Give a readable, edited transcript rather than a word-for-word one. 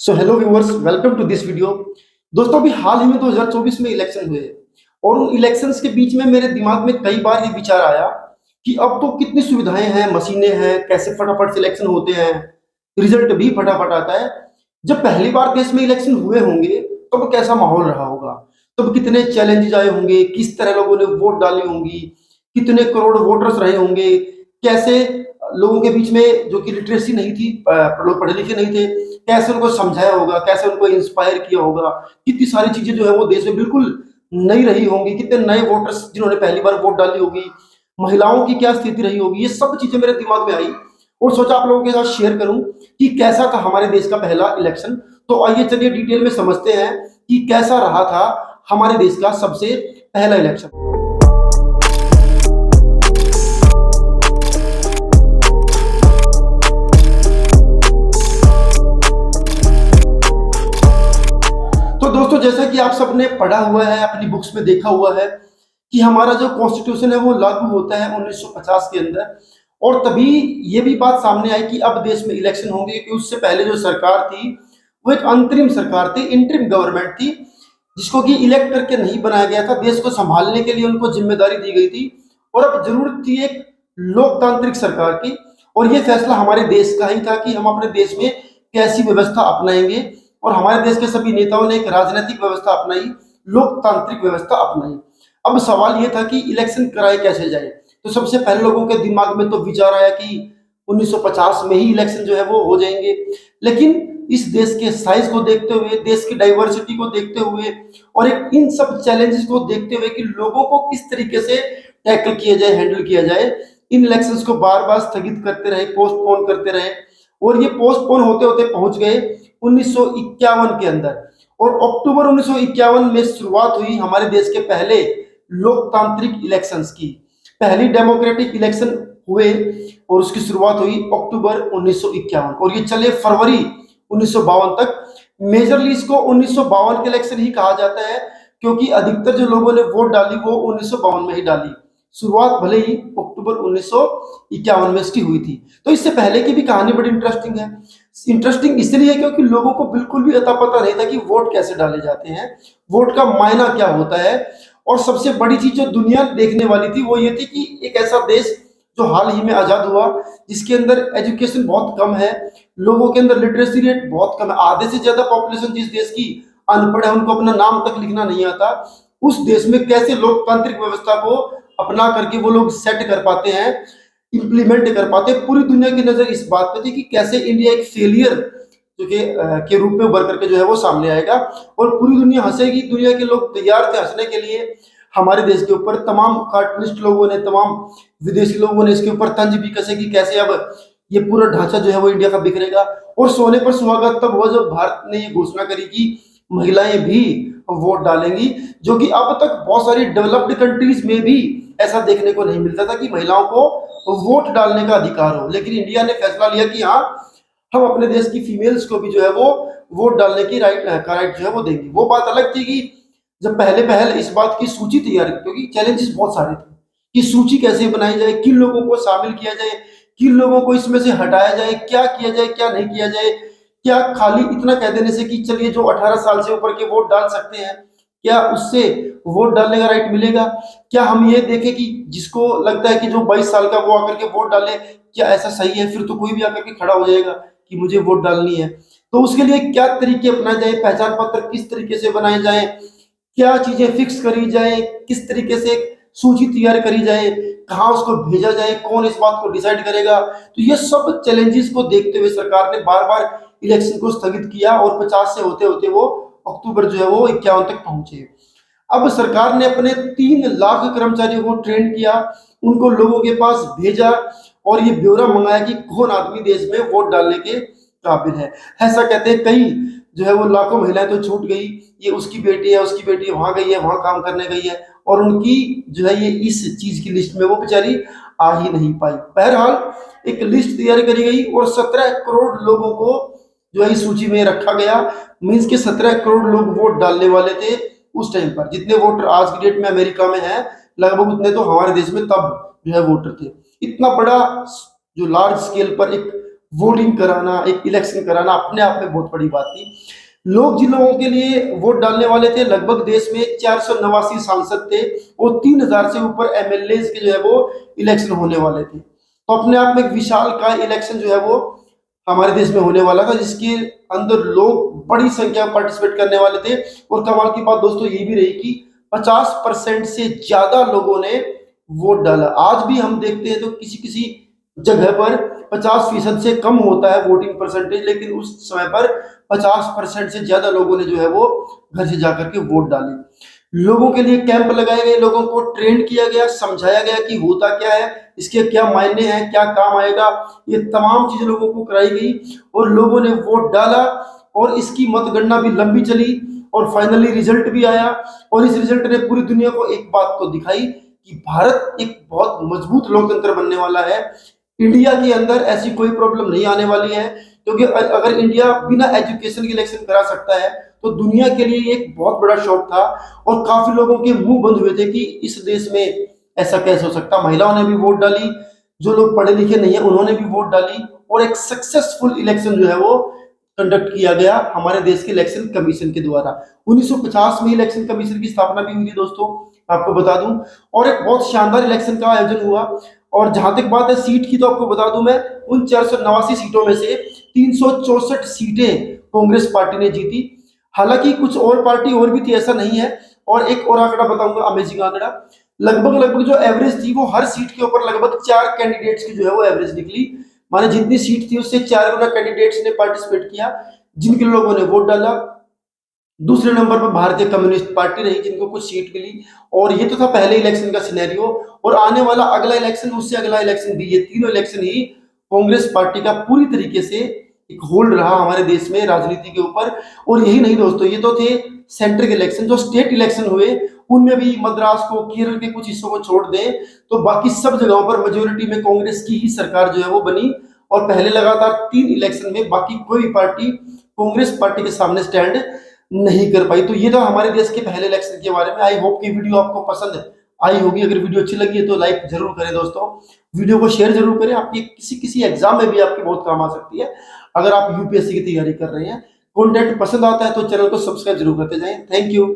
So hello viewers, welcome to this video. दोस्तों, अभी हाल ही में 2024 में इलेक्शन हुए और उन इलेक्शंस के बीच में मेरे दिमाग में कई बार ये विचार आया कि अब तो कितनी सुविधाएं हैं, मशीनें हैं, कैसे फटाफट से इलेक्शन होते हैं, रिजल्ट भी फटाफट आता है। जब पहली बार देश में इलेक्शन हुए होंगे तब कैसा माहौल रहा होगा, तब कितने चैलेंजेस आए होंगे, किस तरह लोगों ने वोट डाली होंगी, कितने करोड़ वोटर्स रहे होंगे, कैसे लोगों के बीच में जो कि लिटरेसी नहीं थी, लोग पढ़े लिखे नहीं थे, कैसे उनको समझाया होगा, कैसे उनको इंस्पायर किया होगा। कितनी सारी चीजें जो है वो देश में बिल्कुल नई रही होंगी, कितने नए वोटर्स जिन्होंने पहली बार वोट डाली होगी, महिलाओं की क्या स्थिति रही होगी। ये सब चीजें मेरे दिमाग में आई और सोचा आप लोगों के साथ शेयर करूं कि कैसा था हमारे देश का पहला इलेक्शन। तो आइए चलिए डिटेल में समझते हैं कि कैसा रहा था हमारे देश का सबसे पहला इलेक्शन। तो दोस्तों, जैसा कि आप सबने पढ़ा हुआ है, अपनी बुक्स में देखा हुआ है कि हमारा जो कॉन्स्टिट्यूशन है वो लागू होता है 1950 के अंदर। और तभी ये भी बात सामने आई कि अब देश में इलेक्शन होंगे, क्योंकि उससे पहले जो सरकार थी वो एक अंतरिम सरकार थी, इंटरिम गवर्नमेंट थी, जिसको कि इलेक्ट करके नहीं बनाया गया था। देश को संभालने के लिए उनको जिम्मेदारी दी गई थी और अब जरूरत थी एक लोकतांत्रिक सरकार की। और ये फैसला हमारे देश का ही था कि हम अपने देश में कैसी व्यवस्था अपनाएंगे। और हमारे देश के सभी नेताओं ने एक राजनीतिक व्यवस्था अपनाई, लोकतांत्रिक व्यवस्था अपनाई। अब सवाल ये था कि इलेक्शन कराए कैसे जाए। तो सबसे पहले लोगों के दिमाग में तो विचार आया कि 1950 में ही इलेक्शन जो है वो हो जाएंगे। लेकिन इस देश के साइज को देखते हुए, देश की डाइवर्सिटी को देखते हुए और एक इन सब चैलेंजेस को देखते हुए कि लोगों को किस तरीके से टैकल किया जाए, हैंडल किया जाए, इन इलेक्शंस को बार बार स्थगित करते रहे, पोस्टपोन करते रहे। और ये पोस्टपोन होते होते पहुंच गए 1951 के अंदर। और अक्टूबर 1951 में शुरुआत हुई हमारे देश के पहले लोकतांत्रिक इलेक्शंस की। पहली डेमोक्रेटिक इलेक्शन हुए और उसकी शुरुआत हुई अक्टूबर 1951 और ये चले फरवरी 1952 तक। मेजरली इसको 1952 के इलेक्शन ही कहा जाता है, क्योंकि अधिकतर जो लोगों ने वोट डाली वो 1952 में ही डाली। शुरुआत भले ही अक्टूबर 1951 में इसकी हुई थी। तो इससे पहले की भी कहानी बड़ी इंटरेस्टिंग है। इंटरेस्टिंग इसलिए क्योंकि लोगों को बिल्कुल भी अता पता नहीं था कि वोट कैसे डाले जाते हैं, वोट का मायना क्या होता है। और सबसे बड़ी चीज जो दुनिया देखने वाली थी वो ये थी कि एक ऐसा देश जो हाल ही में आजाद हुआ, जिसके अंदर एजुकेशन बहुत कम है, लोगों के अंदर लिटरेसी रेट बहुत कम है, आधे से ज्यादा पॉपुलेशन जिस देश की अनपढ़ है, उनको अपना नाम तक लिखना नहीं आता, उस देश में कैसे लोकतांत्रिक व्यवस्था को अपना करके वो लोग सेट कर पाते हैं, इंप्लीमेंट कर पाते हैं। पूरी दुनिया की नजर इस बात पे थी कि कैसे इंडिया एक फेलियर जो कि के रूप में उभर करके जो है वो सामने आएगा और पूरी दुनिया हंसेगी। दुनिया के लोग तैयार थे हंसने के लिए हमारे देश के ऊपर। तमाम कार्टूनिस्ट लोगों ने, तमाम विदेशी लोगों ने इसके ऊपर तंज भी कसे कि कैसे अब ये पूरा ढांचा जो है वो इंडिया का बिखरेगा। और सोने पर सुहागा तब हुआ जब भारत ने ये घोषणा करी कि महिलाएं भी वोट डालेंगी, जो कि अब तक बहुत सारी डेवलप्ड कंट्रीज में भी ऐसा देखने को नहीं मिलता था कि महिलाओं को वोट डालने का अधिकार हो। लेकिन इंडिया ने फैसला लिया कि हाँ, हम अपने देश की फीमेल्स को भी जो है वो वोट डालने की राइट जो है वो देंगे। वो बात अलग थी कि जब पहले पहल इस बात की सूची तैयार, क्योंकि चैलेंजेस बहुत सारे थे कि सूची कैसे बनाई जाए, किन लोगों को शामिल किया जाए, किन लोगों को इसमें से हटाया जाए, क्या किया जाए, क्या नहीं किया जाए। क्या खाली इतना कह देने से कि चलिए जो 18 साल से ऊपर के वोट डाल सकते हैं, क्या उससे वोट डालने का राइट मिलेगा? क्या हम ये देखें कि जिसको लगता है कि जो 22 साल का वो आकर के वोट डाले, क्या ऐसा सही है? फिर तो कोई भी आकर के खड़ा हो जाएगा कि मुझे वोट डालनी है। तो उसके लिए क्या तरीके अपनाए जाए, पहचान पत्र किस तरीके से बनाए जाए, क्या चीजें फिक्स करी जाए, किस तरीके से सूची तैयार करी जाए, कहाँ उसको भेजा जाए, कौन इस बात को डिसाइड करेगा। तो ये सब चैलेंजेस को देखते हुए सरकार ने बार बार इलेक्शन को स्थगित किया और 50 से होते होते वो अक्टूबर जो है वो 51 तक पहुंचे। अब सरकार ने अपने 3 लाख कर्मचारियों को ट्रेन किया, उनको लोगों के पास भेजा और ये ब्यौरा मंगाया कि कौन आदमी देश में वोट डालने के काबिल है। ऐसा कहते हैं कई जो है वो लाखों महिलाएं तो छूट गई, ये उसकी बेटी है, उसकी बेटी वहां गई है, वहां काम करने गई है, और उनकी जो है ये इस चीज की लिस्ट में वो बेचारी आ ही नहीं पाई। बहरहाल एक लिस्ट तैयार करी गई और 17 करोड़ लोगों को जो है इस सूची में रखा गया। मीन्स के 17 करोड़ लोग वोट डालने वाले थे उस टाइम पर। जितने वोटर आज की डेट में अमेरिका में है, लगभग उतने तो हमारे देश में तब जो है वोटर थे। इतना बड़ा जो लार्ज स्केल पर एक वोटिंग कराना, एक इलेक्शन कराना अपने आप में बहुत बड़ी बात थी। लोग जिन लोगों के लिए वोट डालने वाले थे, लगभग देश में 489 सांसद थे और 3000 से ऊपर एमएलए के जो है वो इलेक्शन होने वाले थे। तो अपने आप में एक विशाल का इलेक्शन जो है वो हमारे देश में होने वाला था, जिसके अंदर लोग बड़ी संख्या में पार्टिसिपेट करने वाले थे। और कमाल की बात दोस्तों ये भी रही कि 50% से ज्यादा लोगों ने वोट डाला। आज भी हम देखते हैं तो किसी किसी जगह पर 50% से कम होता है वोटिंग परसेंटेज, लेकिन उस समय पर 50% से ज्यादा लोगों ने जो है वो घर से जाकर के वोट डाले। लोगों के लिए कैंप लगाए गए, लोगों को ट्रेन किया गया, समझाया गया कि होता क्या है, इसके क्या मायने हैं, क्या काम आएगा, ये तमाम चीजें लोगों को कराई गई और लोगों ने वोट डाला। और इसकी मतगणना भी लंबी चली और फाइनली रिजल्ट भी आया। और इस रिजल्ट ने पूरी दुनिया को एक बात तो दिखाई कि भारत एक बहुत मजबूत लोकतंत्र बनने वाला है। इंडिया के अंदर ऐसी कोई प्रॉब्लम नहीं आने वाली है, क्योंकि अगर इंडिया बिना एजुकेशन के इलेक्शन करा सकता है तो दुनिया के लिए एक बहुत बड़ा शौक था। और काफी लोगों के मुंह बंद हुए थे कि इस देश में ऐसा कैसे हो सकता। महिलाओं ने भी वोट डाली, जो लोग पढ़े लिखे नहीं है उन्होंने भी वोट डाली और एक सक्सेसफुल इलेक्शन जो है वो कंडक्ट किया गया हमारे देश के इलेक्शन कमीशन के द्वारा। 1950 में इलेक्शन कमीशन की स्थापना भी हुई थी दोस्तों, आपको बता दूं। और एक बहुत शानदार इलेक्शन का आयोजन हुआ। और जहां तक बात है सीट की, तो आपको बता दूं मैं, उन 489 सीटों में से 364 सीटें कांग्रेस पार्टी ने जीती। हालांकि कुछ और पार्टी और भी थी, ऐसा नहीं है। और एक और आंकड़ा बताऊंगा, अमेजिंग आंकड़ा, लगभग लगभग जो एवरेज थी वो हर सीट के ऊपर लगभग 4 कैंडिडेट्स की जो है वो एवरेज निकली। माने जितनी सीट थी उससे 4 गुना कैंडिडेट्स ने पार्टिसिपेट किया, जिनके लोगों ने वोट डाला। दूसरे नंबर पर भारतीय कम्युनिस्ट पार्टी रही, जिनको कुछ सीट मिली। और ये तो था पहले इलेक्शन का सिनेरियो। और आने वाला अगला इलेक्शन, उससे अगला इलेक्शन भी, ये तीनों इलेक्शन ही कांग्रेस पार्टी का पूरी तरीके से एक होल्ड रहा हमारे देश में राजनीति के ऊपर। और यही नहीं दोस्तों, ये तो थे सेंटर के इलेक्शन। जो स्टेट इलेक्शन हुए उनमें भी मद्रास को, केरल के कुछ हिस्सों को छोड़ दें तो बाकी सब जगहों पर मेजोरिटी में कांग्रेस की ही सरकार जो है वो बनी। और पहले लगातार 3 इलेक्शन में बाकी कोई भी पार्टी कांग्रेस पार्टी के सामने स्टैंड नहीं कर पाई। तो ये था हमारे देश के पहले इलेक्शन के बारे में। आई होप कि वीडियो आपको पसंद आई होगी। अगर वीडियो अच्छी लगी है तो लाइक जरूर करें दोस्तों, वीडियो को शेयर जरूर करें। आपकी किसी किसी एग्जाम में भी आपकी बहुत काम आ सकती है अगर आप यूपीएससी की तैयारी कर रहे हैं। कंटेंट पसंद आता है तो चैनल को सब्सक्राइब जरूर करते जाएं। Thank you.